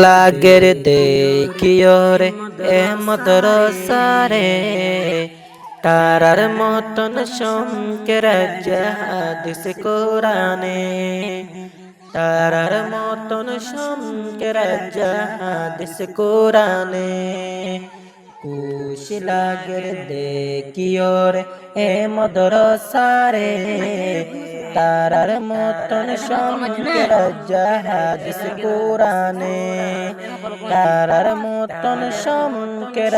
লাগের দেখিওরে এ মদরসারে তারার মতন শঙ্কের হাদিস কোরআনে তারার মতন শঙ্কের হাদিস কোরআনে খুশি লাগের দেখিওরে এ মদরসারে তারার মতন শঙ্কের হাদিস কোরআনে তারার মতন শঙ্কের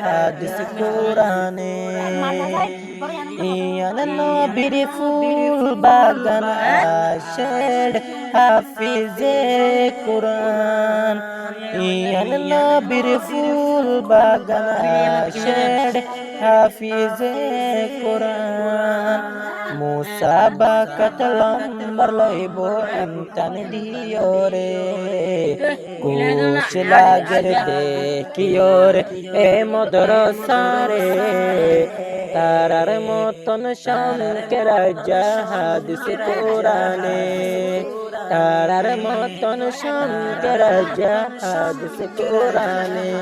হাদিস কোরআনে ইয়ান নবীর ফুল বাগান আশের হাফিজে কোরআন ইয়ান নবীর ফুল বাগান আশের হাফিজে কোরআন মুসাবাকাত লম্বর লইব এমতান দিওরে কুশ লাগের দেখিওরে এ মদরসারে তারার মতন শঙ্কের হাদিস কোরআনে তারার মতন শঙ্কের হাদিস কোরআনে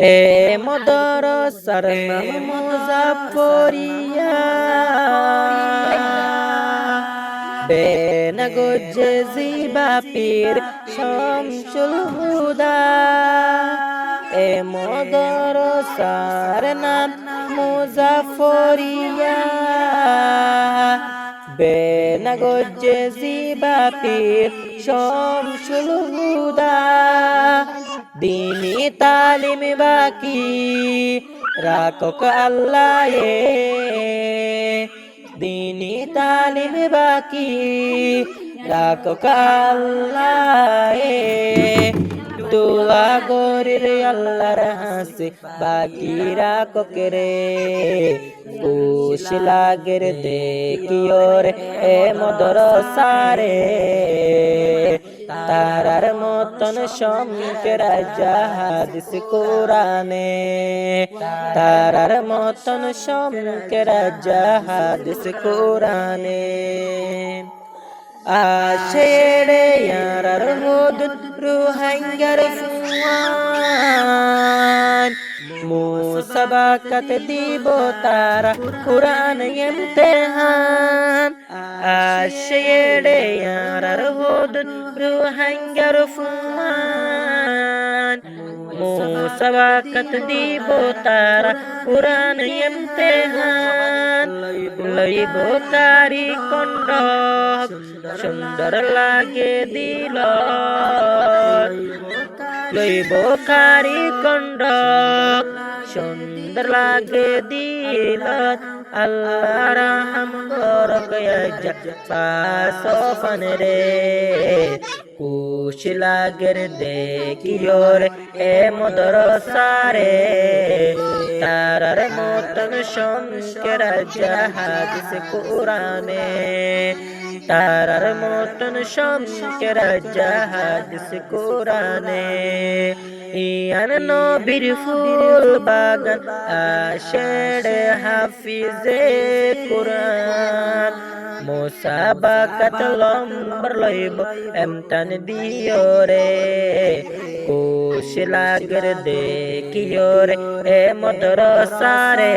এ মদরসার নাম মুজাফফরিয়া বেনগোজে জিবা পীর শামসুল হুদা এ মদরসার নাম মুজাফফরিয়া বেনগোজে জিবা পীর শামসুল হুদা दीनी तालीम बाकी राखो अल्लाह दीनी तालीम बाकी राखो अल्लाह दुआ गोरिर अल्लाहर हासे बाकी राखो करे खुश लागेर देखियोर ए मदरसारे तारार मतन शंकेर हादिस कोरआने तारार मतन शंकेर हादिस कोरआने आशेरे यारार हुदुद रुहांगर फुआन मुसाबाकत दीबो तारा कुरान इम्तिहान आशेरे यारार हुदुद रुहांगर फुआन मुसाबाकत दीबो तारा कुरान इम्तिहान लइबो तारी कंडक सुंदर लागे दिल लइबो कारी कंडक सुंदर लागे दिल अल्लाह रहम करक पासोफन रे खुश लागेर देखियोर ए मदरसारे तारार मतन शंकेर हादिस कोरआने तारार मतन शंकेर हादिस कोरआने ইয়ান নবীর ফুল বাগান আশের হাফিজে কোরআন মুসাবাকাত লম্বর লইব এমতান দিওরে খুশ লাগের দেখিওরে এ মদরসারে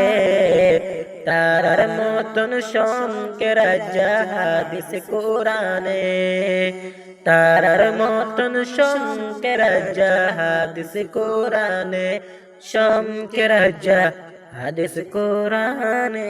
তারার মতন শঙ্কের হাদিস কোরআনে तारार मतन शंकेर हादिस कोरआने शंकेर हादिस कोरआने।